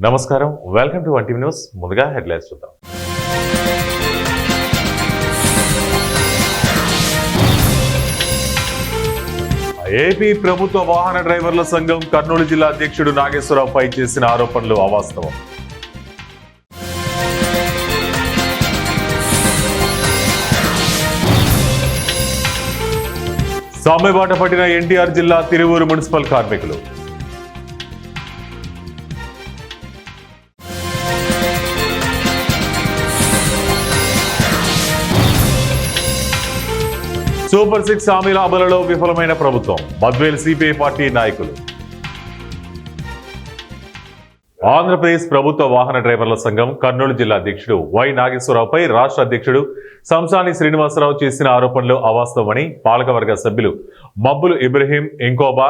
నమస్కారం, welcome to 1 TV news. ముందుగా headlines చూద్దాం. ఏపీ ప్రభుత్వ వాహన డ్రైవర్ల సంఘం కర్నూలు జిల్లా అధ్యక్షుడు నాగేశ్వరరావుపై చేసిన ఆరోపణలు అవాస్తవం. సమ్మెబాట పట్టిన ఎన్టీఆర్ జిల్లా తిరువూరు మున్సిపల్ కార్మికులు. సూపర్ 6 హామీల అమలులో విఫలమైన ప్రభుత్వం, బద్వేల్ సిపిఐ పార్టీ నాయకులు. ఆంధ్రప్రదేశ్ ప్రభుత్వ వాహన డ్రైవర్ల సంఘం కర్నూలు జిల్లా అధ్యక్షుడు వై నాగేశ్వరరావుపై రాష్ట్ర అధ్యక్షుడు సంసాని శ్రీనివాసరావు చేసిన ఆరోపణలు అవాస్తవమని పాలకవర్గ సభ్యులు మబ్బులు ఇబ్రహీం, ఇంకోబా,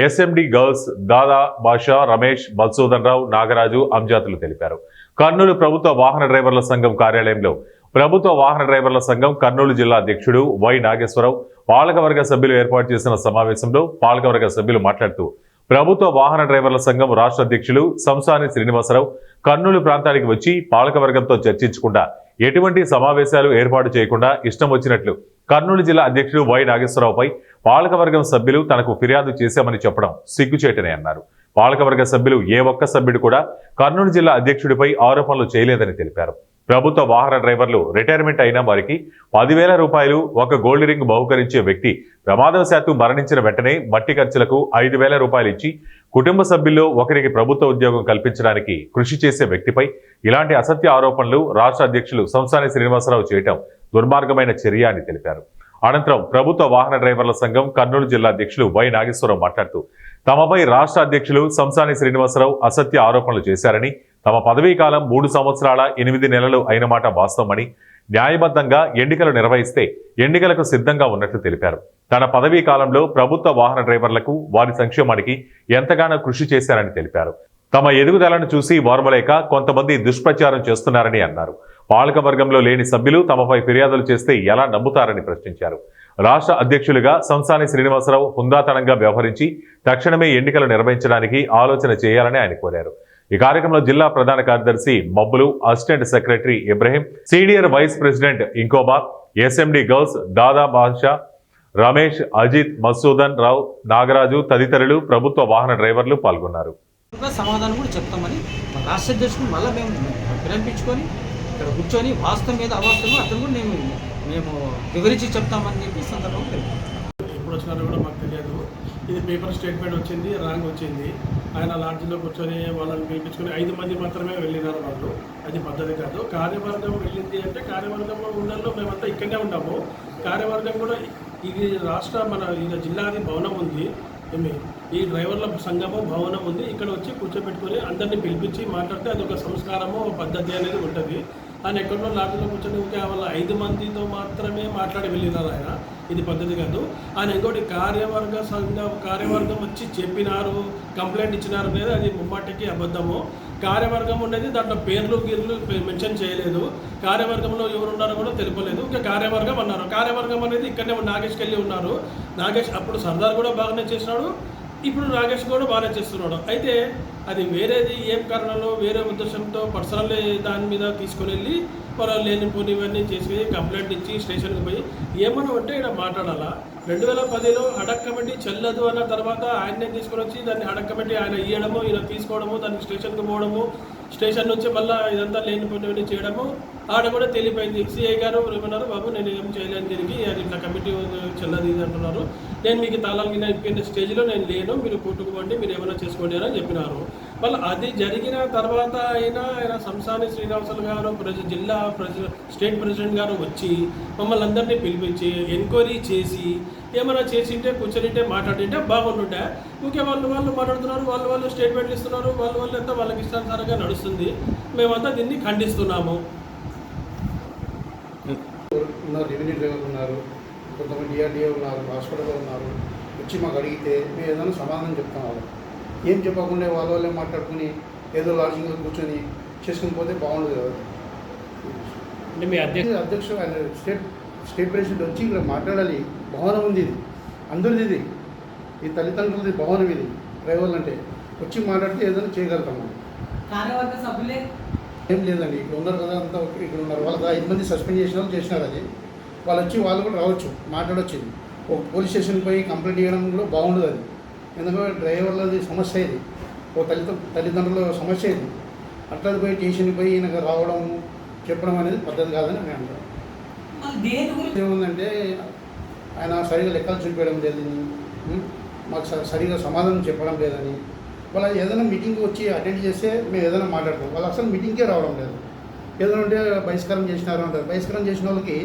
ఎస్ఎండి గర్ల్స్, దాదా బాషా, రమేష్, మధుసూదన్ రావు, నాగరాజు, అంజాతులు తెలిపారు. కర్నూలు ప్రభుత్వ వాహన డ్రైవర్ల సంఘం కార్యాలయంలో ప్రభుత్వ వాహన డ్రైవర్ల సంఘం కర్నూలు జిల్లా అధ్యక్షుడు వై నాగేశ్వరరావు పాలకవర్గ సభ్యులు ఏర్పాటు చేసిన సమావేశంలో పాలకవర్గ సభ్యులు మాట్లాడుతూ ప్రభుత్వ వాహన డ్రైవర్ల సంఘం రాష్ట్ర అధ్యక్షులు సంసాని శ్రీనివాసరావు కర్నూలు ప్రాంతానికి వచ్చి పాలకవర్గంతో చర్చించకుండా ఎటువంటి సమావేశాలు ఏర్పాటు చేయకుండా ఇష్టం వచ్చినట్లు కర్నూలు జిల్లా అధ్యక్షుడు వై నాగేశ్వరరావుపై పాలకవర్గం సభ్యులు తనకు ఫిర్యాదు చేశామని చెప్పడం సిగ్గుచేటని అన్నారు. పాలకవర్గ సభ్యులు ఏ ఒక్క సభ్యుడు కూడా కర్నూలు జిల్లా అధ్యక్షుడిపై ఆరోపణలు చేయలేదని తెలిపారు. ప్రభుత్వ వాహన డ్రైవర్లు రిటైర్మెంట్ అయిన వారికి 10,000 రూపాయలు, ఒక గోల్డ్ రింగ్ బహుకరించే వ్యక్తి ప్రమాదవశాత్తు మరణించిన వెంటనే మట్టి ఖర్చులకు 5,000 రూపాయలు ఇచ్చి కుటుంబ సభ్యుల్లో ఒకరికి ప్రభుత్వ ఉద్యోగం కల్పించడానికి కృషి చేసే వ్యక్తిపై ఇలాంటి అసత్య ఆరోపణలు రాష్ట్ర అధ్యక్షులు సంసాని శ్రీనివాసరావు చేయటం దుర్మార్గమైన చర్య అని తెలిపారు. అనంతరం ప్రభుత్వ వాహన డ్రైవర్ల సంఘం కర్నూలు జిల్లా అధ్యక్షులు వై నాగేశ్వరరావు మాట్లాడుతూ తమపై రాష్ట్ర అధ్యక్షులు సంసాని శ్రీనివాసరావు అసత్య ఆరోపణలు చేశారని, తమ పదవీ కాలం 3 సంవత్సరాల 8 నెలలు అయిన మాట వాస్తవమని, న్యాయబద్ధంగా ఎన్నికలు నిర్వహిస్తే ఎన్నికలకు సిద్ధంగా ఉన్నట్లు తెలిపారు. తన పదవీ కాలంలో ప్రభుత్వ వాహన డ్రైవర్లకు వారి సంక్షేమానికి ఎంతగానో కృషి చేశారని తెలిపారు. తమ ఎదుగుదలను చూసి వార్మలేక కొంతమంది దుష్ప్రచారం చేస్తున్నారని అన్నారు. పాలకవర్గంలో లేని సభ్యులు తమపై ఫిర్యాదులు చేస్తే ఎలా నమ్ముతారని ప్రశ్నించారు. రాష్ట్ర అధ్యక్షులుగా సంసాని శ్రీనివాసరావు హుందాతనంగా వ్యవహరించి తక్షణమే ఎన్నికలు నిర్వహించడానికి ఆలోచన చేయాలని ఆయన కోరారు. ఈ కార్యక్రమంలో జిల్లా ప్రధాన కార్యదర్శి మబ్బులు, assistant secretary Ibrahim, senior vice president ఇంకోబా, ఎస్ఎండి గర్ల్స్, దాదా బాషా, రమేష్, అజిత్, మధుసూదన్ రావు, నాగరాజు తదితరులు ప్రభుత్వ వాహన డ్రైవర్లు పాల్గొన్నారు. సమాధానం కూడా చెప్తామని రాష్ట్ర అధ్యక్షుడు మళ్ళీ మేము విరంపించుకొని ఇక్కడ కూర్చొని వాస్తవం మీద అవాస్తవం అతను కూడా మేము వివరించి చెప్తామని చెప్పి సందర్భం ఎప్పుడు వచ్చినారో కూడా మాకు తెలియదు. ఇది పేపర్ స్టేట్మెంట్ వచ్చింది, రాంగ్ వచ్చింది. ఆయన లాడ్జ్లో కూర్చొని వాళ్ళని పిలిపించుకొని 5 మంది మాత్రమే వెళ్ళినారు వాళ్ళు. అది పద్ధతి కాదు. కార్యవర్గం వెళ్ళింది అంటే కార్యవర్గంలో ఉండల్లో మేమంతా ఇక్కడనే ఉన్నాము. కార్యవర్గం కూడా ఇది రాష్ట్ర మన జిల్లాది భవనం ఉంది, ఈ డ్రైవర్ల సంఘము భవనం ఉంది. ఇక్కడ వచ్చి కూర్చోబెట్టుకొని అందరినీ పిలిపించి మాట్లాడితే అది ఒక సంస్కారము, పద్ధతి అనేది ఉంటుంది. ఆయన ఎక్కడో లాడ్జ్లో కూర్చొని వాళ్ళ 5 మందితో మాత్రమే మాట్లాడి వెళ్ళినారు ఆయన. ఇది పద్ధతి కాదు. ఆయన ఇంకోటి కార్యవర్గం వచ్చి చెప్పినారు, కంప్లైంట్ ఇచ్చినారు అనేది అది ముమ్మాటికి అబద్ధము. కార్యవర్గం ఉండేది దాంట్లో పేర్లు మెన్షన్ చేయలేదు. కార్యవర్గంలో ఎవరున్నారో కూడా తెలుపలేదు. ఇంకా కార్యవర్గం అన్నారు. కార్యవర్గం అనేది ఇక్కడనే నాగేష్కి వెళ్ళి ఉన్నారు. నాగేష్ అప్పుడు సర్దార్ కూడా బాగానే చేసినాడు, ఇప్పుడు నాగేష్ కూడా బాగానే చేస్తున్నాడు. అయితే అది వేరేది ఏం కారణంలో వేరే ఉద్దేశంతో పర్సనల్ దాని మీద తీసుకొని వెళ్ళి వాళ్ళు లేనిపోని ఇవన్నీ చేసి కంప్లైంట్ ఇచ్చి స్టేషన్కి పోయి ఏమన్నా ఉంటే ఇక్కడ మాట్లాడాలా. 2010లో అడక్ కమిటీ చెల్లదు అన్న తర్వాత ఆయన్నే తీసుకొని వచ్చి దాన్ని అడక్ కమిటీ ఆయన ఇవ్వడము, ఈయన తీసుకోవడము, దానికి స్టేషన్కి పోవడము, స్టేషన్ నుంచి మళ్ళీ ఇదంతా లేనిపోయినవన్నీ చేయడము. ఆడ కూడా తెలిపోయింది. సిఐ గారు ఏమన్నారు, బాబు నేను ఏం చేయలేను దీనికి, అది ఇట్లా కమిటీ చెల్లదు ఇది అంటున్నారు, నేను మీకు తాళాలకి ఇప్పిన స్టేజ్లో నేను లేను, మీరు కూట్టుకోండి, మీరు ఏమైనా చేసుకోండి అని చెప్పినారు. మళ్ళీ అది జరిగిన తర్వాత ఆయన సంసాని శ్రీనివాసరావు గారు జిల్లా స్టేట్ ప్రెసిడెంట్ గారు వచ్చి మమ్మల్ని అందరినీ పిలిపించి ఎంక్వైరీ చేసి ఏమైనా చేసింటే కూర్చొనింటే మాట్లాడింటే బాగుంటుండే. ఓకే, వాళ్ళు మాట్లాడుతున్నారు, వాళ్ళు స్టేట్మెంట్లు ఇస్తున్నారు, వాళ్ళు ఎంత వాళ్ళకి ఇష్టానుసారంగా నడుస్తుంది. మేమంతా దీన్ని ఖండిస్తున్నాము. రెవెన్యూ డ్రైవర్లు ఉన్నారు, కొంతమంది డిఆర్డిఏ ఉన్నారు, హాస్పిటల్లో ఉన్నారు. వచ్చి మాకు అడిగితే మేము ఏదైనా సమాధానం చెప్తాం. వాళ్ళు ఏం చెప్పకుండా వాళ్ళే మాట్లాడుకుని ఏదో లాడ్జింగ్లో కూర్చొని చేసుకుని పోతే బాగుండదు కదా. అంటే మీ అధ్యక్షుడు ఆయన స్టేట్ ప్రెసిడెంట్ వచ్చి ఇక్కడ మాట్లాడాలి. భవనం ఉంది, ఇది అందరిది, ఇది ఈ తల్లిదండ్రులది భవనం, ఇది డ్రైవర్లు అంటే వచ్చి మాట్లాడితే ఏదైనా చేయగలుగుతాము. కార్యవర్గ సభ్యులే ఏం లేదండి, ఇక్కడ ఉన్నారు కదా అంతా ఇక్కడ ఉన్నారు. వాళ్ళకి 5 మంది సస్పెండ్ చేసిన వాళ్ళు చేసినారు. అది వాళ్ళు వచ్చి వాళ్ళు కూడా రావచ్చు, మాట్లాడవచ్చు. ఒక పోలీస్ స్టేషన్కి పోయి కంప్లైంట్ చేయడం కూడా బాగుండదు. అది ఎందుకంటే డ్రైవర్లది సమస్య ఇది, ఒక తల్లిదండ్రుల సమస్య ఇది. అట్లా పోయి స్టేషన్కి పోయి ఈయనకు రావడం చెప్పడం అనేది పద్ధతి కాదని నేను అంటాను. మళ్ళీ దేని గురించి ఏముందంటే ఆయన సరిగా లెక్కలు చూపించడం లేదని, మాకు సరిగా సమాధానం చెప్పడం లేదని, వాళ్ళ ఏదైనా మీటింగ్కి వచ్చి అటెండ్ చేస్తే మేము ఏదైనా మాట్లాడతాం. వాళ్ళు అసలు మీటింగ్కే రావడం లేదు. ఏదైనా ఉంటే బహిష్కారం చేసినారు అంటారు. బహిష్కారం చేసిన వాళ్ళకి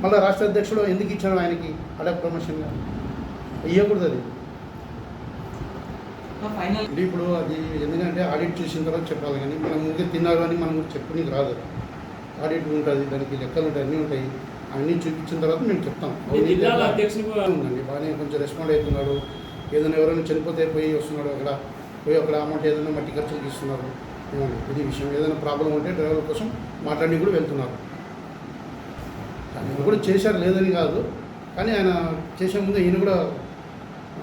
మళ్ళీ రాష్ట్ర అధ్యక్షుడు ఎందుకు ఇచ్చారు ఆయనకి అలా ప్రమోషన్గా ఇవ్వకూడదు. అది ఫైనల్ అంటే ఇప్పుడు అది ఎందుకంటే ఆడిట్ చేసిన తర్వాత చెప్పాలి, కానీ మనం ఊరికే తిన్నారు అని మనం చెప్పుకునేది రాదు. ఆడిట్ ఉంటుంది, దానికి లెక్కలు ఉంటాయి, అన్నీ ఉంటాయి. అన్నీ చూపించిన తర్వాత మేము చెప్తాం. ఉందండి, బాగానే కొంచెం రెస్పాండ్ అవుతున్నాడు. ఏదైనా ఎవరైనా చనిపోతే పోయి వస్తున్నాడు, అక్కడ అమౌంట్ ఏదైనా మట్టి ఖర్చులు ఇస్తున్నారు. ఇది విషయం, ఏదైనా ప్రాబ్లం ఉంటే డ్రైవర్ల కోసం మాట్లాడి కూడా వెళ్తున్నారు. ఆయన కూడా చేశారు లేదని కాదు, కానీ ఆయన చేసే ముందు ఈయన కూడా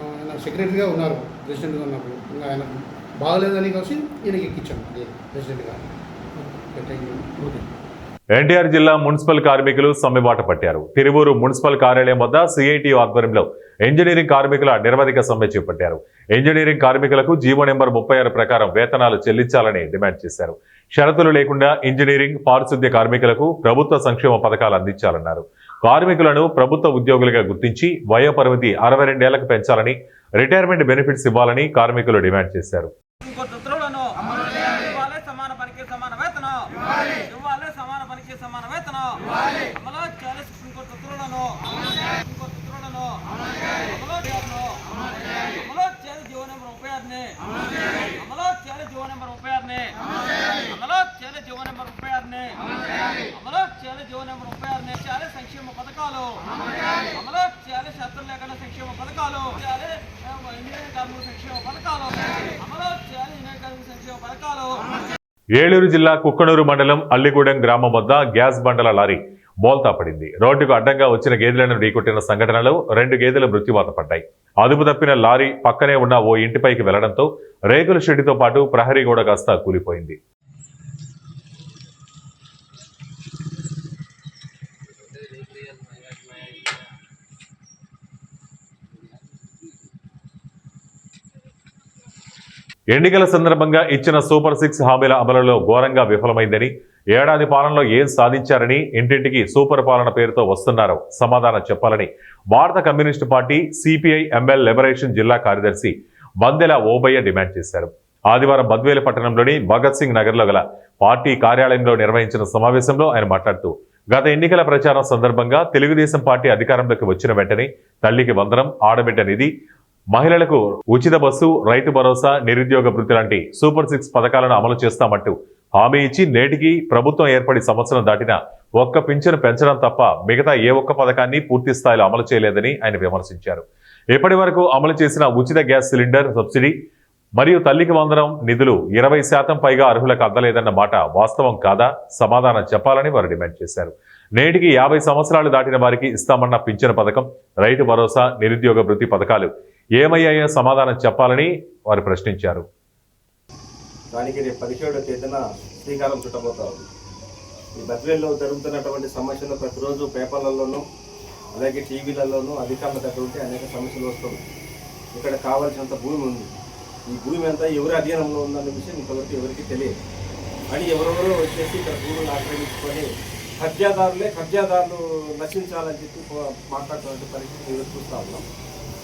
ఆయన సెక్రటరీగా ఉన్నారు, ప్రెసిడెంట్గా ఉన్నప్పుడు. ఇంకా ఆయన బాగలేదని కలిసి ఈయనకి ఎక్కించాను అది ప్రెసిడెంట్గా. ఎన్టీఆర్ జిల్లా మున్సిపల్ కార్మికులు సమ్మెబాట పట్టారు. తిరువూరు మున్సిపల్ కార్యాలయం వద్ద సిఐటి ఆధ్వర్యంలో ఇంజనీరింగ్ కార్మికుల నిరవధిక సమ్మె చేపట్టారు. ఇంజనీరింగ్ కార్మికులకు జీవో నెంబర్ 36 ప్రకారం వేతనాలు చెల్లించాలని డిమాండ్ చేశారు. షరతులు లేకుండా ఇంజనీరింగ్, పారిశుద్ధ్య కార్మికులకు ప్రభుత్వ సంక్షేమ పథకాలు అందించాలన్నారు. కార్మికులను ప్రభుత్వ ఉద్యోగులుగా గుర్తించి వయోపరిమితి 62 ఏళ్లకు పెంచాలని, రిటైర్మెంట్ బెనిఫిట్స్ ఇవ్వాలని కార్మికులు డిమాండ్ చేశారు. సంక్షేమ పథకాలు అమలు చేయాలి, శత్రులు లేకుండా సంక్షేమ పథకాలు చేయాలి, ఇంజనీరింగ్ కార్మిక సంక్షేమ పథకాలు అమలు చేయాలి, ఇంజనీరింగ్ కార్మిక సంక్షేమ పథకాలు. ఏలూరు జిల్లా కుక్కనూరు మండలం అల్లిగూడెం గ్రామం వద్ద గ్యాస్ బండల లారీ బోల్తా పడింది. రోడ్డుకు అడ్డంగా వచ్చిన గేదెలను ఢీకొట్టిన సంఘటనలో 2 గేదెలు మృత్యువాత పడ్డాయి. అదుపు తప్పిన లారీ పక్కనే ఉన్న ఓ ఇంటిపైకి వెళ్లడంతో రేకుల షెడ్డుతో పాటు ప్రహరీ గోడ కాస్త కూలిపోయింది. ఎన్నికల సందర్భంగా ఇచ్చిన సూపర్ 6 హామీల అమలులో ఘోరంగా విఫలమైందని, ఏడాది పాలనలో ఏం సాధించారని, ఇంటింటికి సూపర్ పాలన పేరుతో వస్తున్నారో సమాధానం చెప్పాలని భారత communist party CPI ML liberation జిల్లా కార్యదర్శి వందెల ఓబయ్య డిమాండ్ చేశారు. ఆదివారం బద్వేలు పట్టణంలోని భగత్ సింగ్ నగర్లో గల పార్టీ కార్యాలయంలో నిర్వహించిన సమావేశంలో ఆయన మాట్లాడుతూ, గత ఎన్నికల ప్రచారం సందర్భంగా తెలుగుదేశం పార్టీ అధికారంలోకి వచ్చిన వెంటనే తల్లికి వందనం, ఆడబిడ్డ నిధి, మహిళలకు ఉచిత బస్సు, రైతు భరోసా, నిరుద్యోగ భృతి లాంటి సూపర్ 6 పథకాలను అమలు చేస్తామంటూ హామీ ఇచ్చి నేటికి ప్రభుత్వం ఏర్పడి సంవత్సరం దాటినా ఒక్క పింఛను పెంచడం తప్ప మిగతా ఏ ఒక్క పథకాన్ని పూర్తి స్థాయిలో అమలు చేయలేదని ఆయన విమర్శించారు. ఇప్పటి వరకు అమలు చేసిన ఉచిత గ్యాస్ సిలిండర్ సబ్సిడీ మరియు తల్లికి వందనం నిధులు 20% పైగా అర్హులకు అందలేదన్న మాట వాస్తవం కాదా? సమాధానం చెప్పాలని వారు డిమాండ్ చేశారు. నేటికి 50 సంవత్సరాలు దాటిన వారికి ఇస్తామన్న పింఛను పథకం, రైతు భరోసా, నిరుద్యోగ భృతి పథకాలు ఏమయ్యాయో సమాధానం చెప్పాలని వారు ప్రశ్నించారు. దానికి రేపు 17వ తేదీన శ్రీకారం చుట్టబోతా ఉంది. ఈ బద్వేల్లో జరుగుతున్నటువంటి సమస్యలు ప్రతిరోజు పేపర్లలోనూ అలాగే టీవీలలోనూ అధికారుల దగ్గర ఉంటే అనేక సమస్యలు వస్తున్నాయి. ఇక్కడ కావాల్సినంత భూమి ఉంది. ఈ భూమి అంతా ఎవరి అధీనంలో ఉందన్న విషయం ఇంతవరకు ఎవరికి తెలియదు. అని ఎవరెవరో వచ్చేసి ఇక్కడ భూములు ఆక్రమించుకొని కబ్జాదారులు నశించాలని చెప్పి మాట్లాడుతున్న పరిస్థితి మీరు చూస్తూ ఉన్నాం.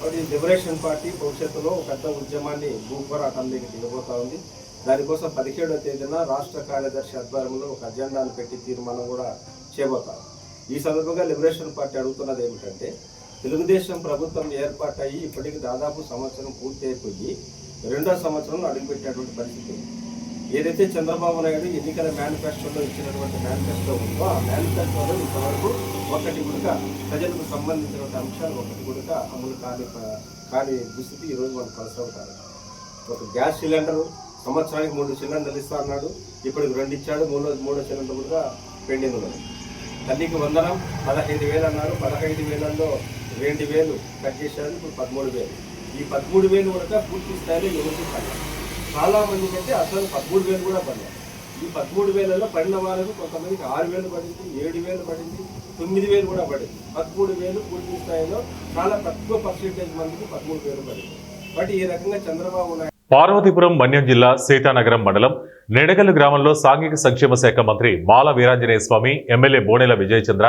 అది లిబరేషన్ పార్టీ భవిష్యత్తులో పెద్ద ఉద్యమాన్ని భూపోరాటానికి దిగబోతా ఉంది. దానికోసం 17వ తేదీన రాష్ట్ర కార్యదర్శి ఆధ్వర్యంలో ఒక అజెండాను పెట్టి తీర్మానం కూడా చేయబోతాం. ఈ సందర్భంగా లిబరేషన్ పార్టీ అడుగుతున్నది ఏమిటంటే, తెలుగుదేశం ప్రభుత్వం ఏర్పాటయ్యి ఇప్పటికి దాదాపు సంవత్సరం పూర్తి అయిపోయి 2వ సంవత్సరంలో అడుగుపెట్టినటువంటి పరిస్థితి. ఏదైతే చంద్రబాబు నాయుడు ఎన్నికల మేనిఫెస్టోలో ఇచ్చినటువంటి మేనిఫెస్టో ఉందో ఆ మేనిఫెస్టోలో ఇంతవరకు ఒకటి కూడా ప్రజలకు సంబంధించినటువంటి అంశాలు ఒకటి కూడా అమలు కాని దుస్థితి ఈరోజు మనం కొనసాగుతారు. ఒక గ్యాస్ సిలిండరు సంవత్సరానికి 3 సిలిండర్లు ఇస్తా అన్నాడు, ఇప్పటికి 2 ఇచ్చాడు, మూడో సిలిండర్ కూడా పెండింగ్ ఉన్నది. తల్లికి వందనం 15,000 అన్నారు, 15,000లో 2,000 కట్ చేశారు, ఇప్పుడు 13,000. ఈ 13,000 కూడా పూర్తి స్థాయిలో ఎవరికి కాదు. చాలా మందికి అయితే అసలు 13,000 కూడా పడలేదు. ఈ 13,000లో పడిన వాళ్ళకు కొంతమందికి 6,000 పడింది, 7,000 పడింది, 9,000 కూడా పడింది. 13,000 పూర్తి స్థాయిలో చాలా తక్కువ పర్సెంటేజ్ మందికి 13,000 పడింది. బట్ ఈ రకంగా చంద్రబాబు నాయుడు పార్వతీపురం మన్యం జిల్లా సీతానగరం మండలం నెడగల్లు గ్రామంలో సాంఘిక సంక్షేమ శాఖ మంత్రి మాల వీరాంజనేయ స్వామి, ఎమ్మెల్యే బోనెల విజయచంద్ర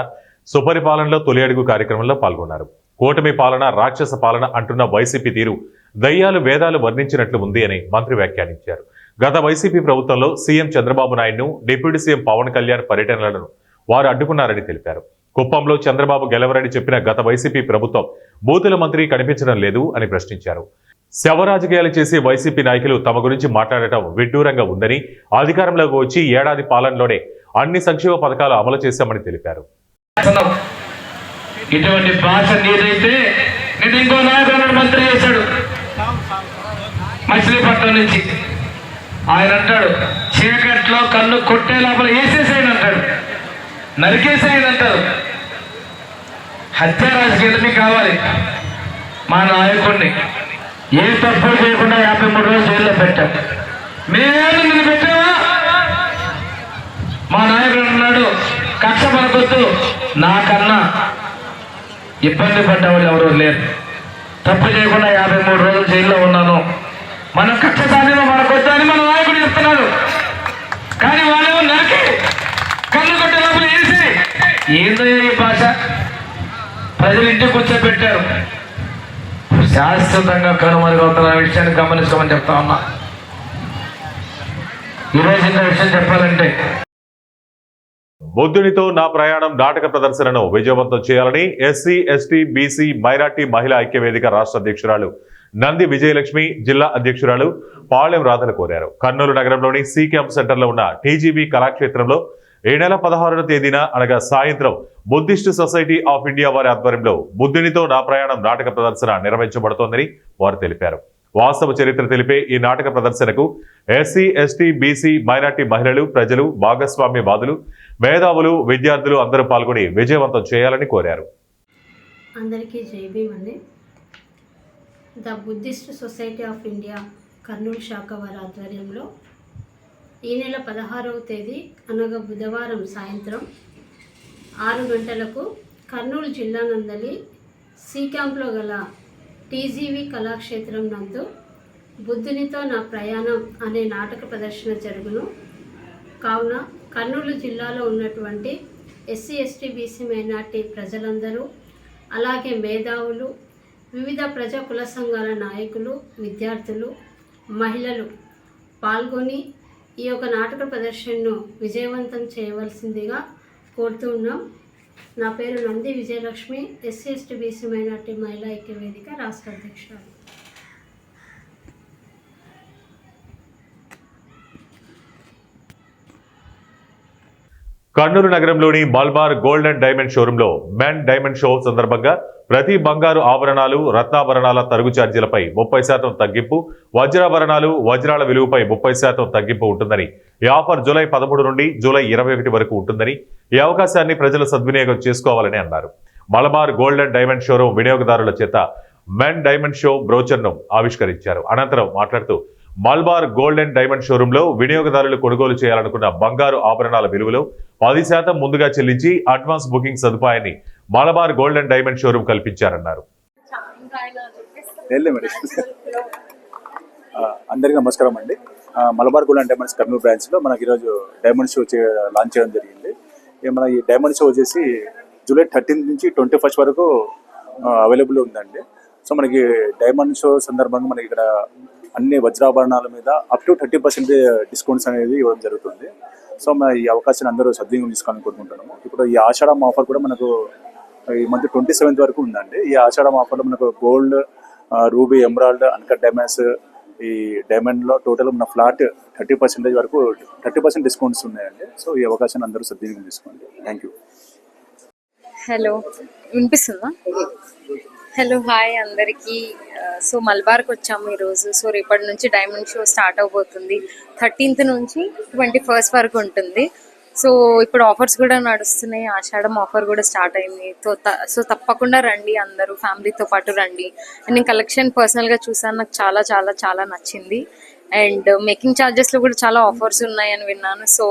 సుపరిపాలనలో తొలి అడుగు కార్యక్రమంలో పాల్గొన్నారు. కూటమి పాలన రాక్షస పాలన అంటున్న వైసీపీ తీరు దయ్యాలు వేదాలు వర్ణించినట్లు ఉంది అని మంత్రి వ్యాఖ్యానించారు. గత వైసీపీ ప్రభుత్వంలో సీఎం చంద్రబాబు నాయుడును, డిప్యూటీ సీఎం పవన్ కళ్యాణ్ పర్యటనలను వారు అడ్డుకున్నారని తెలిపారు. కుప్పంలో చంద్రబాబు గెలవరని చెప్పిన గత వైసీపీ ప్రభుత్వం బూతుల మంత్రి కనిపించడం లేదు అని ప్రశ్నించారు. శవ రాజకీయాలు చేసే వైసీపీ నాయకులు తమ గురించి మాట్లాడటం విడ్డూరంగా ఉందని, అధికారంలోకి వచ్చి ఏడాది పాలనలోనే అన్ని సంక్షేమ పథకాలు అమలు చేశామని తెలిపారు. ఇటువంటి భాష నీదైతే నేను ఇంకో నాయకుడు మంత్రి చేశాడు మచిలీపట్నం నుంచి. ఆయన అంటాడు చీకట్లో కన్ను కొట్టే లోపల వేసేసాయని అంటాడు, నరికేసాయని అంటారు. హత్య రాజకీయాలు కావాలి. మా నాయకుడిని ఏ తప్పులు చేయకుండా 53 రోజులు జైల్లో పెట్టాం. మేము నిన్ను పెట్టావా? మా నాయకుడు అన్నాడు కక్ష మనకొద్దు, నాకన్నా ఇబ్బంది పడ్డ వాళ్ళు ఎవరు లేరు. తప్పు చేయకుండా 53 రోజులు జైల్లో ఉన్నాను, మన కక్ష సాధ్యమో మనకొద్దు అని మన నాయకుడు చెప్తున్నాడు. కానీ వాళ్ళేమో నరికి కన్ను కొట్టే లోపల వేసి ఏందో ఈ భాష ప్రజలు ఇంటికి కూర్చోబెట్టారు. శాశ్వతంగా కనుమరుగవుతున్న విషయాన్ని గమనించుకోమని చెప్తా ఉన్నా. ఈరోజు ఇంత విషయం చెప్పాలంటే బుద్ధునితో నా ప్రయాణం నాటక ప్రదర్శనను విజయవంతం చేయాలని ఎస్సీ, ఎస్టీ, బీసీ, మైనార్టీ మహిళా ఐక్యవేదిక రాష్ట్ర అధ్యక్షురాలు నంది విజయలక్ష్మి, జిల్లా అధ్యక్షురాలు పాళెం రాధలు కోరారు. కర్నూలు నగరంలోని సి క్యాంప్ సెంటర్లో ఉన్న టీజీబీ కళాక్షేత్రంలో ఈ నెల 16వ తేదీన అనగా సాయంత్రం బుద్ధిస్ట్ సొసైటీ ఆఫ్ ఇండియా వారి ఆధ్వర్యంలో బుద్ధునితో నా ప్రయాణం నాటక ప్రదర్శన నిర్వహించబడుతోందని వారు తెలిపారు. వాస్తవ చరిత్ర తెలిపే ఈ నాటక ప్రదర్శనకు ఎస్సీ, ఎస్టీ, బీసీ, మైనార్టీ మహిళలు, ప్రజలు, భాగస్వామ్యవాదులు, మేధావులు, విద్యార్థులు అందరూ పాల్గొని విజయవంతం చేయాలని కోరారు. అందరికీ జై భీమ్ అండి. The Buddhist society of India Kurnool శాఖ వారి ఆధ్వర్యంలో ఈ నెల 16వ తేదీ అనగా బుధవారం సాయంత్రం 6 గంటలకు కర్నూలు జిల్లా నందలి సి క్యాంప్లో గల టీజీవీ కళాక్షేత్రం నందు బుద్ధునితో నా ప్రయాణం అనే నాటక ప్రదర్శన జరుగును. కావున కర్నూలు జిల్లాలో ఉన్నటువంటి ఎస్సీ, ఎస్టీ, బీసీ, మైనార్టీ ప్రజలందరూ, అలాగే మేధావులు, వివిధ ప్రజా కుల సంఘాల నాయకులు, విద్యార్థులు, మహిళలు పాల్గొని ఈ యొక్క నాటక ప్రదర్శనను విజయవంతం చేయవలసిందిగా కోరుతూ ఉన్నాం. నా పేరు Nandi Vijayalakshmi, SC, ST, BC, minority మహిళా ఐక్యవేదిక రాష్ట్ర అధ్యక్షురాలు. కర్నూలు నగరంలోని మల్బార్ గోల్డ్ అండ్ డైమండ్ షోరూంలో మెన్ డైమండ్ షో సందర్భంగా ప్రతి బంగారు ఆభరణాలు, రత్నాభరణాల తరుగు ఛార్జీలపై 30% తగ్గింపు, వజ్రాభరణాలు, వజ్రాల విలువపై 30% తగ్గింపు ఉంటుందని, ఈ ఆఫర్ జూలై 13 నుండి జూలై 21 వరకు ఉంటుందని, ఈ అవకాశాన్ని ప్రజలు సద్వినియోగం చేసుకోవాలని అన్నారు. Malabar gold and diamond showroom వినియోగదారుల చేత మెన్ డైమండ్ షో బ్రోచర్ను ఆవిష్కరించారు. అనంతరం మాట్లాడుతూ మల్బార్ గోల్డ్ అండ్ డైమండ్ షోరూంలో వినియోగదారులు కొనుగోలు చేయాలనుకున్న బంగారు ఆభరణాల విలువలో 10% ముందుగా చెల్లించి అడ్వాన్స్ బుకింగ్ సదుపాయాన్ని Malabar gold and diamond showroom కల్పించారన్నారు. అందరికీ నమస్కారం అండి. Malabar gold and diamonds Kurnool బ్రాంచ్లో మనకి ఈరోజు డైమండ్ షో లాంచ్ చేయడం జరిగింది. మన ఈ డైమండ్ షో వచ్చేసి జూలై 13 నుంచి 21 వరకు అవైలబుల్ ఉందండి. సో మనకి డైమండ్ షో సందర్భంగా మనకి ఇక్కడ అన్ని వజ్రాభరణాల మీద అప్ టు 30% డిస్కౌంట్స్ అనేది ఇవ్వడం జరుగుతుంది. సో మన ఈ అవకాశాన్ని అందరూ సద్వినియోగం తీసుకోవాలని కోరుకుంటున్నాము. ఇప్పుడు ఈ ఆషాఢం ఆఫర్ కూడా మనకు ఈ మంత్ 27 వరకు ఉందండి. ఈ ఆషాఢం ఆఫర్లో మనకు gold, ruby, emerald, uncut diamonds, ఈ డైమండ్లో టోటల్ మన ఫ్లాట్ 30% వరకు 30% డిస్కౌంట్స్ ఉన్నాయండి. సో ఈ అవకాశాన్ని అందరూ సద్వినియోగం తీసుకోండి. Thank you. హలో, వినిపిస్తుందా? హలో, హాయ్ అందరికీ. సో మల్బార్కి వచ్చాము ఈరోజు. సో రేపటి నుంచి డైమండ్ షో స్టార్ట్ అవబోతుంది. 13th నుంచి 21st వరకు ఉంటుంది. సో ఇప్పుడు ఆఫర్స్ కూడా నడుస్తున్నాయి. ఆషాఢం ఆఫర్ కూడా స్టార్ట్ అయింది. సో తప్పకుండా రండి, అందరూ ఫ్యామిలీతో పాటు రండి. నేను కలెక్షన్ పర్సనల్గా చూసాను, నాకు చాలా చాలా చాలా నచ్చింది. అండ్ మేకింగ్ ఛార్జెస్లో కూడా చాలా ఆఫర్స్ ఉన్నాయని విన్నాను. So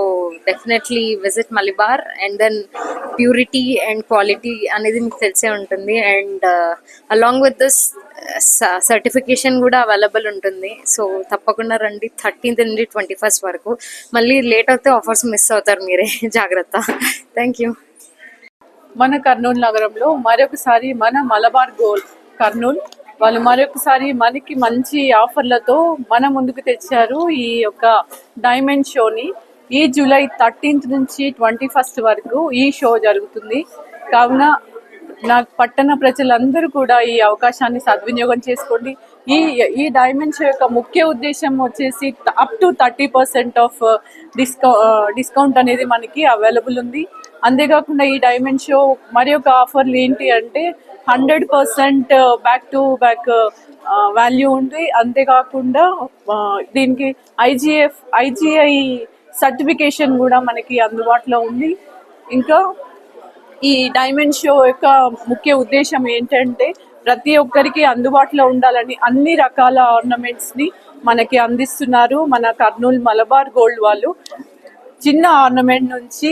definitely visit Malabar. And then purity and quality అనేది మీకు తెలిసే ఉంటుంది. And along with this certification కూడా అవైలబుల్ ఉంటుంది. సో తప్పకుండా రండి 13th నుండి 21st వరకు. మళ్ళీ లేట్ అవుతే ఆఫర్స్ మిస్ అవుతారు మీరే, జాగ్రత్త. Thank you. మన కర్నూలు నగరంలో మరొకసారి మన మలబార్ గోల్డ్ కర్నూలు వాళ్ళు మరొకసారి మనకి మంచి ఆఫర్లతో మన ముందుకు తెచ్చారు. ఈ యొక్క డైమండ్ షోని ఈ జూలై 13th నుంచి 21st వరకు ఈ షో జరుగుతుంది. కావున నా పట్టణ ప్రజలందరూ కూడా ఈ అవకాశాన్ని సద్వినియోగం చేసుకోండి. ఈ డైమండ్ షో యొక్క ముఖ్య ఉద్దేశం వచ్చేసి అప్ టు 30% ఆఫ్ డిస్కౌంట్ అనేది మనకి అవైలబుల్ ఉంది. అంతేకాకుండా ఈ డైమండ్ షో మరి ఒక ఆఫర్లు ఏంటి అంటే 100% బ్యాక్ టు బ్యాక్ వాల్యూ ఉంది. అంతేకాకుండా దీనికి ఐజిఐ సర్టిఫికేషన్ కూడా మనకి అందుబాటులో ఉంది. ఇంకా ఈ డైమండ్ షో యొక్క ముఖ్య ఉద్దేశం ఏంటంటే ప్రతి ఒక్కరికి అందుబాటులో ఉండాలని అన్ని రకాల ఆర్నమెంట్స్ని మనకి అందిస్తున్నారు మన కర్నూలు మలబార్ గోల్డ్ వాళ్ళు. చిన్న ఆర్నమెంట్ నుంచి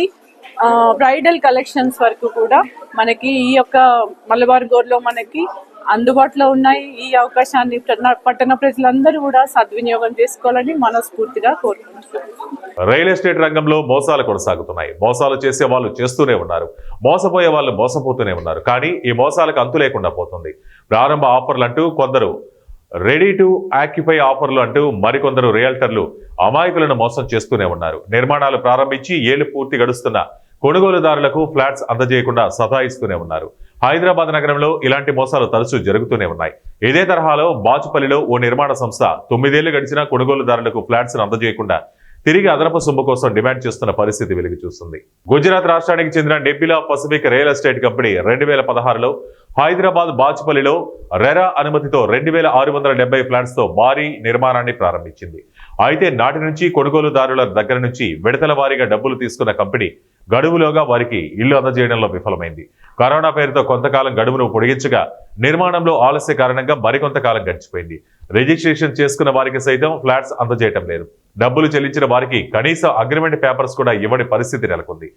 బ్రైడల్ కలెక్షన్స్ వరకు కూడా మనకి ఈ యొక్క మలబార్ గోల్డ్లో మనకి అందుబాటులో ఉన్నాయి. ఈ అవకాశాన్ని పట్టణ ప్రజలందరూ కూడా సద్వినియోగం చేసుకోవాలని మనస్ఫూర్తిగా కోరుకుంటున్నాను. రియల్ ఎస్టేట్ రంగంలో మోసాలు కొనసాగుతున్నాయి. మోసాలు చేసే వాళ్ళు చేస్తూనే ఉన్నారు, మోసపోయే వాళ్ళు మోసపోతూనే ఉన్నారు. కానీ ఈ మోసాలకు అంతు లేకుండా పోతుంది. ప్రారంభ ఆఫర్లు అంటూ కొందరు, రెడీ టు ఆక్యుపై ఆఫర్లు అంటూ మరికొందరు రియల్టర్లు అమాయకులను మోసం చేస్తూనే ఉన్నారు. నిర్మాణాలు ప్రారంభించి ఏళ్లు పూర్తి గడుస్తున్న కొనుగోలుదారులకు ఫ్లాట్స్ అందజేయకుండా సతాయిస్తూనే ఉన్నారు. హైదరాబాద్ నగరంలో ఇలాంటి మోసాలు తరచూ జరుగుతూనే ఉన్నాయి. ఇదే తరహాలో బాచుపల్లిలో ఓ నిర్మాణ సంస్థ 9 ఏళ్లు గడిచిన కొనుగోలుదారులకు ఫ్లాట్స్ అందజేయకుండా తిరిగి అదనపు సొమ్ము కోసం డిమాండ్ చేస్తున్న పరిస్థితి వెలుగు చూస్తుంది. గుజరాత్ రాష్ట్రానికి చెందిన Nebula Pacific real estate company 2016లో హైదరాబాద్ బాచుపల్లిలో రెరా అనుమతితో 2670 ఫ్లాట్స్ తో భారీ నిర్మాణాన్ని ప్రారంభించింది. అయితే నాటి నుంచి కొనుగోలుదారుల దగ్గర నుంచి విడతల వారీగా డబ్బులు తీసుకున్న కంపెనీ గడువులోగా వారికి ఇల్లు అందజేయడంలో విఫలమైంది. కరోనా పేరుతో కొంతకాలం గడువును పొడిగించగా నిర్మాణంలో ఆలస్య కారణంగా మరికొంతకాలం గడిచిపోయింది. రిజిస్ట్రేషన్ చేసుకున్న వారికి సైతం ఫ్లాట్స్ అందజేయటం లేదు. డబ్బులు చెల్లించిన వారికి కనీసం అగ్రిమెంట్ పేపర్స్ కూడా ఇవ్వని పరిస్థితి నెలకొంది.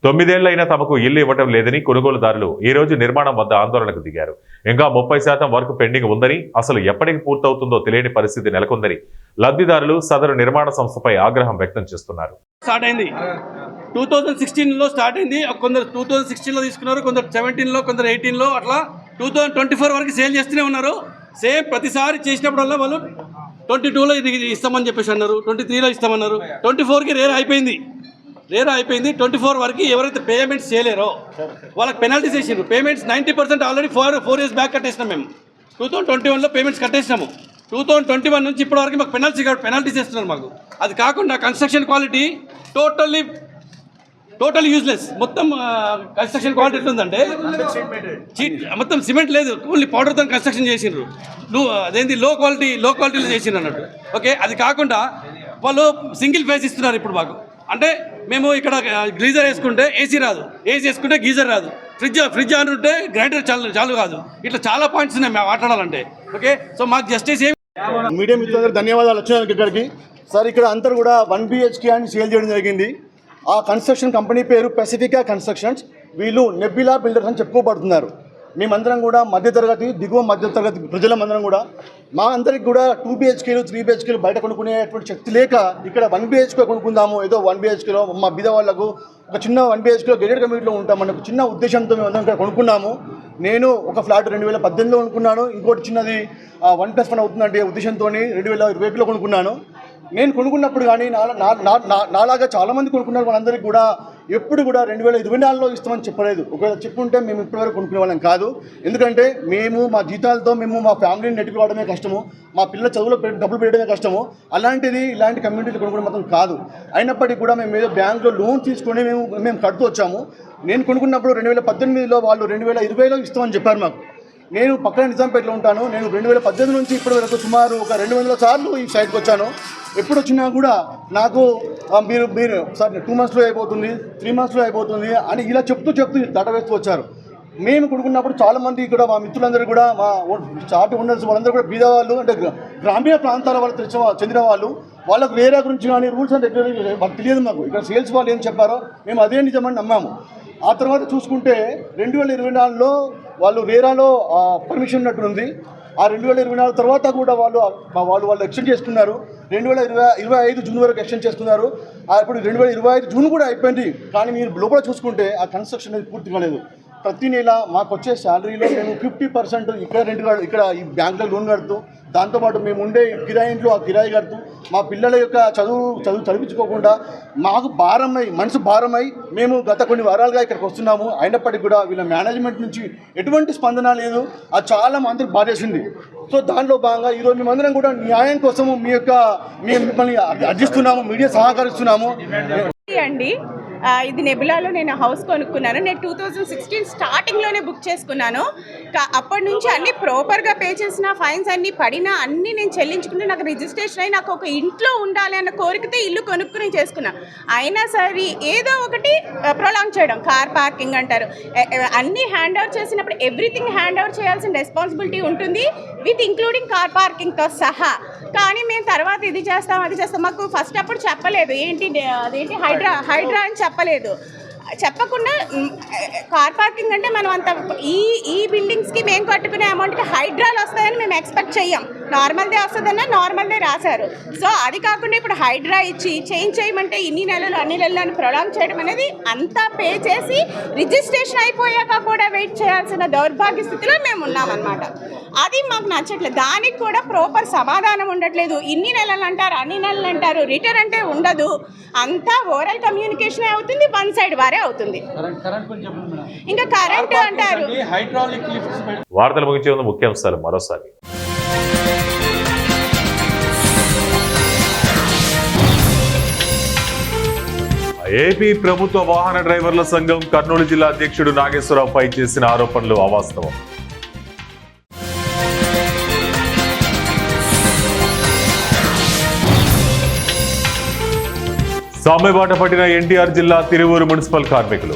9 ఏళ్లైనా తమకు ఇల్లు ఇవ్వటం లేదని కొనుగోలుదారులు ఈ రోజు నిర్మాణం వద్ద ఆందోళనకు దిగారు. ఇంకా 30% వర్క్ పెండింగ్ ఉందని, అసలు ఎప్పటికి పూర్తవుతుందో తెలియని పరిస్థితి నెలకొందని లబ్ధిదారులు సదరు నిర్మాణ సంస్థపై ఆగ్రహం వ్యక్తం చేస్తున్నారు. స్టార్ట్ అయింది 2016లో స్టార్ట్ అయింది. కొందరు 2016లో తీసుకున్నారు, కొందరు 17లో, కొందరు 18లో, అట్లా 2024 వరకు సేల్ చేస్తూనే ఉన్నారు. సేమ్ ప్రతిసారి చేసినప్పుడల్లా వాళ్ళు 22లో ఇది ఇస్తామని చెప్పేసి అన్నారు, 23లో ఇస్తామన్నారు, 24కి రేర్ అయిపోయింది. 24 వరకు ఎవరైతే పేమెంట్స్ చేయలేరో వాళ్ళకి పెనాల్టీస్ వేసిండ్రు. పేమెంట్స్ 90% ఆల్రెడీ 4 years బ్యాక్ కట్టేసినాం. మేము 2021లో పేమెంట్స్ కట్టేసినాము. 2021 నుంచి ఇప్పటి వరకు మాకు పెనాల్టీస్ వేస్తున్నారు మాకు. అది కాకుండా కన్స్ట్రక్షన్ క్వాలిటీ టోటల్ యూజ్లెస్. మొత్తం కన్స్ట్రక్షన్ క్వాలిటీ ఎట్లుందంటే మొత్తం సిమెంట్ లేదు, ఓన్లీ పౌడర్తో కన్స్ట్రక్షన్ చేసిండ్రు. అదేంటి లో క్వాలిటీలో చేసిండ్రు అన్నట్టు. ఓకే, అది కాకుండా వాళ్ళు సింగిల్ ఫేస్ ఇస్తున్నారు ఇప్పుడు మాకు. అంటే మేము ఇక్కడ గ్రీజర్ వేసుకుంటే ఏసీ రాదు, ఏసీ వేసుకుంటే గీజర్ రాదు, ఫ్రిడ్జ్ ఆన్ ఉంటే గ్రైండర్ చాలు కాదు. ఇట్లా చాలా పాయింట్స్ ఉన్నాయి మేము మాట్లాడాలంటే. ఓకే, సో మాకు జస్టిస్ మీడియా మిత్రులందరూ ధన్యవాదాలు వచ్చినందుకు ఇక్కడికి. సార్, ఇక్కడ అందరూ కూడా 1 BHK అని సేల్ చేయడం జరిగింది. ఆ కన్స్ట్రక్షన్ కంపెనీ పేరు పెసిఫికా కన్స్ట్రక్షన్స్. వీళ్ళు నెబ్యులా బిల్డర్స్ అని చెప్పుకోబడుతున్నారు. మేమందరం కూడా మధ్యతరగతి, దిగువ మధ్యతరగతి ప్రజలమందరం కూడా మా అందరికి కూడా 2 BHKలు 3 BHKలు బయట కొనుక్కునేటువంటి శక్తి లేక ఇక్కడ 1 BHK కొనుక్కుందాము, ఏదో 1 BHKలో మా బీద వాళ్ళకు ఒక చిన్న 1 BHKలో గెటెడ్ కమ్యూనిటీలో ఉంటామని ఒక చిన్న ఉద్దేశంతో మేము అందరం ఇక్కడ కొనుక్కున్నాము. నేను ఒక ఫ్లాట్ 2018లో కొనుక్కున్నాను, ఇంకోటి చిన్నది 1+1 అవుతుందంటే ఉద్దేశంతో 2021లో కొనుక్కున్నాను. నేను కొనుక్కున్నప్పుడు కానీ నాలాగా చాలామంది కొనుక్కున్నారు. వాళ్ళందరికీ కూడా ఎప్పుడు కూడా 2024లో ఇస్తామని చెప్పలేదు. ఒకవేళ చెప్పుంటే మేము ఇప్పటివరకు కొనుక్కునే వాళ్ళం కాదు. ఎందుకంటే మేము మా జీతాలతో మేము మా ఫ్యామిలీని నెట్టుకోవడమే కష్టము, మా పిల్లల చదువులో డబ్బులు పెట్టడమే కష్టము. అలాంటిది ఇలాంటి కమ్యూనిటీలు కొనుక్కోవడం మాత్రం కాదు. అయినప్పటికీ కూడా మేము ఏదో బ్యాంకులో లోన్ తీసుకొని మేము కడుతూ వచ్చాము. నేను కొనుక్కున్నప్పుడు 2018లో వాళ్ళు 2020లో ఇస్తామని చెప్పారు మాకు. నేను పక్కన నిజాంపేటలో ఉంటాను. నేను 2018 నుంచి ఇప్పటి వరకు సుమారు ఒక 200 సార్లు ఈ సైట్కి వచ్చాను. ఎప్పుడు వచ్చినా కూడా నాకు మీరు సార్ 2 monthsలో అయిపోతుంది, 3 monthsలో అయిపోతుంది అని ఇలా చెప్తూ దాటవేస్తూ వచ్చారు. మేము కొడుకున్నప్పుడు చాలామంది ఇక్కడ మా మిత్రులందరూ కూడా మా చాటు ఓనర్స్ వాళ్ళందరూ కూడా బీద వాళ్ళు అంటే గ్రామీణ ప్రాంతాల వాళ్ళు చెందిన వాళ్ళు వాళ్ళకు వేరే గురించి కానీ రూల్స్ అండ్ రెగ్యులేషన్ వాళ్ళకి తెలియదు మాకు. ఇక్కడ సేల్స్ వాళ్ళు ఏం చెప్పారో మేము అదే నిజమని నమ్మాము. ఆ తర్వాత చూసుకుంటే 2024లో వాళ్ళు వేరాలో పర్మిషన్ ఉన్నట్టుంది. ఆ 2024 తర్వాత కూడా వాళ్ళు ఎక్స్టెండ్ చేసుకున్నారు. 2025 జూన్ వరకు ఎక్స్టెండ్ చేసుకున్నారు. ఇప్పుడు 2025 జూన్ కూడా అయిపోయింది. కానీ మీరు లోపల చూసుకుంటే ఆ కన్స్ట్రక్షన్ అనేది పూర్తి కాలేదు. ప్రతి నెల మాకు వచ్చే శాలరీలో మేము 50% ఇక్కడ రెంట్ ఇక్కడ ఈ బ్యాంకులో లోన్ కడుతూ, దాంతోపాటు మేము ఉండే కిరాయి ఇంట్లో ఆ కిరాయి కడుతూ, మా పిల్లల యొక్క చదువు చదివించుకోకుండా మాకు మనసు భారమై మేము గత కొన్ని వారాలుగా ఇక్కడికి వస్తున్నాము. అయినప్పటికీ కూడా వీళ్ళ మేనేజ్మెంట్ నుంచి ఎటువంటి స్పందన లేదు. అది చాలా మందికి బాధేసింది. సో దాంట్లో భాగంగా ఈరోజు మేమందరం కూడా న్యాయం కోసము మిమ్మల్ని అర్జిస్తున్నాము, మీడియా సహకరిస్తున్నాము. అండి ఇది నెబులాలో నేను హౌస్ కొనుక్కున్నాను. నేను 2016 స్టార్టింగ్లోనే బుక్ చేసుకున్నాను. అప్పటి నుంచి అన్నీ ప్రాపర్గా పే చేసిన, ఫైన్స్ అన్నీ పడినా అన్నీ నేను చెల్లించుకుంటే నాకు రిజిస్ట్రేషన్ అయ్యి నాకు ఒక ఇంట్లో ఉండాలి అన్న కోరికతో ఇల్లు కొనుక్కుని చేసుకున్నా. అయినా సరే ఏదో ఒకటి ప్రొలాంగ్ చేయడం, కార్ పార్కింగ్ అంటారు. అన్నీ హ్యాండ్ ఓవర్ చేసినప్పుడు ఎవ్రీథింగ్ హ్యాండ్ ఓవర్ చేయాల్సిన రెస్పాన్సిబిలిటీ ఉంటుంది, విత్ ఇంక్లూడింగ్ కార్ పార్కింగ్తో సహా. కానీ మేము తర్వాత ఇది చేస్తాం అది చేస్తాం, మాకు ఫస్ట్ అప్పుడు చెప్పలేదు. అదేంటి హైడ్రా అని చెప్పలేదు. చెప్పకుండా కార్ పార్కింగ్ అంటే మనం అంత ఈ బిల్డింగ్స్కి మేము కట్టుకునే అమౌంట్కి హైడ్రాలు వస్తాయని మేము ఎక్స్పెక్ట్ చెయ్యం. నార్మల్దే వస్తుందన్నా నార్మల్దే రాశారు. సో అది కాకుండా ఇప్పుడు హైడ్రా ఇచ్చి చేంజ్ చేయమంటే అన్ని నెలలు అని ప్రొలాంగ్ చేయడం అనేది అంతా పే చేసి రిజిస్ట్రేషన్ అయిపోయాక కూడా వెయిట్ చేయాల్సిన దౌర్భాగ్య స్థితిలో మేము ఉన్నామన్నమాట. అది మాకు నచ్చట్లేదు. దానికి కూడా ప్రాపర్ సమాధానం ఉండట్లేదు. ఇన్ని నెలలు అంటారు, అన్ని నెలలు అంటారు, రిటర్న్ అంటే ఉండదు. అంతా ఓరల్ కమ్యూనికేషన్ అవుతుంది, వన్ సైడ్ వారే అవుతుంది. ఇంకా కరెంట్ అంటారు. వార్తలు ముగించే ముందు ముఖ్యాంశాలు మరోసారి. ఏపీ ప్రభుత్వ వాహన డ్రైవర్ల సంఘం కర్నూలు జిల్లా అధ్యక్షుడు నాగేశ్వరరావుపై చేసిన ఆరోపణలు అవాస్తవం. సమ్మెబాట పట్టిన ఎన్టీఆర్ జిల్లా తిరువూరు మున్సిపల్ కార్మికులు.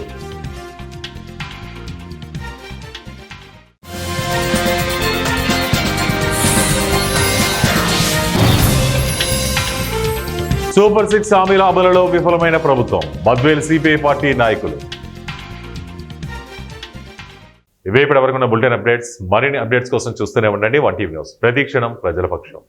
సూపర్ 6 హామీల అమలులో విఫలమైన ప్రభుత్వం, మద్వేల్ సిపిఐ పార్టీ నాయకులు. ఇవే ఇప్పటివరకు ఉన్న బులెటిన్ అప్డేట్స్. మరిన్ని అప్డేట్స్ కోసం చూస్తూనే ఉండండి 1 టీవీ న్యూస్. ప్రతి క్షణం ప్రజల పక్షం.